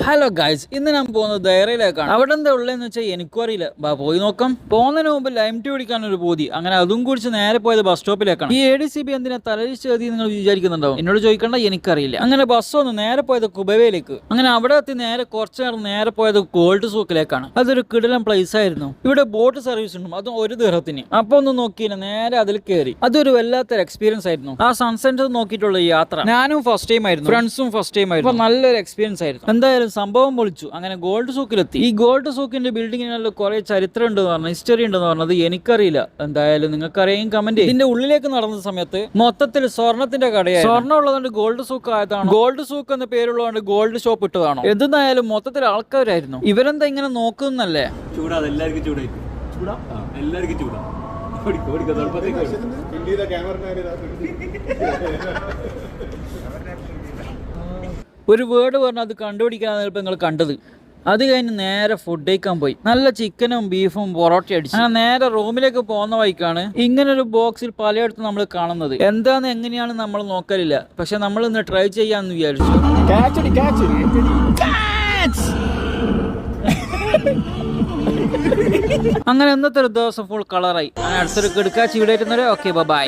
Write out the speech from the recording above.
Hello guys, ഇന്ന് ഞാൻ പോകുന്നത് ദയറയിലേക്കാണ്. അവിടെ എന്താ ഉള്ളതെന്ന് വെച്ചാൽ എനിക്കും അറിയില്ല. പോയി നോക്കാം. പോകുന്നതിന് മുമ്പ് ലൈം ടീ കുടിക്കാൻ ഒരു പൂതി. അങ്ങനെ അതും കുടിച്ച് നേരെ പോയത് ബസ് സ്റ്റോപ്പിലേക്കാണ്. ഈ ADCB എന്തിനാ തലയിച്ച് എഴുതി നിങ്ങൾ വിചാരിക്കുന്നുണ്ടാവും. എന്നോട് ചോദിക്കണ്ട, എനിക്കറിയില്ല. അങ്ങനെ ബസ് വന്ന് നേരെ പോയത് കുബവയിലേക്ക്. അങ്ങനെ അവിടെ എത്തി നേരെ കുറച്ചു നേരം നേരെ പോയത് ഗോൾഡ് സൂക്കിലേക്കാണ്. അതൊരു കിടിലൻ പ്ലേസ് ആയിരുന്നു. ഇവിടെ ബോട്ട് സർവീസ് ഉണ്ട്, അതും ഒരു ദിർഹത്തിന്. അപ്പൊ ഒന്ന് നോക്കിയില്ല, നേരെ അതിൽ കയറി. അതൊരു വല്ലാത്തൊരു എക്സ്പീരിയൻസ് ആയിരുന്നു. ആ സൺസെറ്റ് നോക്കിയിട്ടുള്ള യാത്ര ഞാനും ഫസ്റ്റ് ടൈം ആയിരുന്നു, ഫ്രണ്ട്സും ഫസ്റ്റ് ടൈം ആയിരുന്നു. നല്ലൊരു എക്സ്പീരിയൻസ് ആയിരുന്നു. എന്തായാലും സംഭവം പൊളിച്ചു. അങ്ങനെ ഗോൾഡ് സൂക്കിലെത്തി. ഈ ഗോൾഡ് സൂക്കിന്റെ ബിൽഡിങ്ങിനുള്ള കുറെ ചരിത്രം ഉണ്ടെന്ന് പറഞ്ഞു, ഹിസ്റ്ററി ഉണ്ടെന്ന് പറഞ്ഞത് എനിക്കറിയില്ല. എന്തായാലും നിങ്ങൾക്ക് അറിയാം, കമന്റ്. ഇതിന്റെ ഉള്ളിലേക്ക് നടന്ന സമയത്ത് മൊത്തത്തിൽ സ്വർണത്തിന്റെ കടയായി. സ്വർണ്ണം ഉള്ളതുകൊണ്ട് ഗോൾഡ് സൂക്ക് ആയതാണോ, ഗോൾഡ് സൂക്ക് എന്ന പേരുള്ളതുകൊണ്ട് ഗോൾഡ് ഷോപ്പ് ഇട്ടതാണോ, എന്തായാലും മൊത്തത്തിൽ ആൾക്കാരായിരുന്നു. ഇവരെന്താ ഇങ്ങനെ നോക്കുന്നല്ലേ? ചൂടാ, എല്ലാവർക്കും ചൂടായി. ചൂടാ, എല്ലാവർക്കും ചൂടാ. ഒരു വേർഡ് പറഞ്ഞാൽ അത് കണ്ടുപിടിക്കാനാണ് ഇപ്പൊ നിങ്ങൾ കണ്ടത്. അത് കഴിഞ്ഞ് നേരെ ഫുഡ് കഴിക്കാൻ പോയി. നല്ല ചിക്കനും ബീഫും പൊറോട്ട അടിച്ചു. അങ്ങനെ നേരെ റൂമിലേക്ക് പോകുന്ന വഴിക്കാണ് ഇങ്ങനൊരു ബോക്സിൽ പലയിടത്തും നമ്മൾ കാണുന്നത്. എന്താന്ന് എങ്ങനെയാണ് നമ്മൾ നോക്കലില്ല, പക്ഷെ നമ്മൾ ഇന്ന് ട്രൈ ചെയ്യാന്ന് വിചാരിച്ചു. അങ്ങനെ ഇന്നത്തെ ഒരു ദിവസം ഫുൾ കളറായി. അങ്ങനെ അടുത്തൊരു കിടക്കാച്ചി ഇവിടെ ഓക്കെ, ബൈ.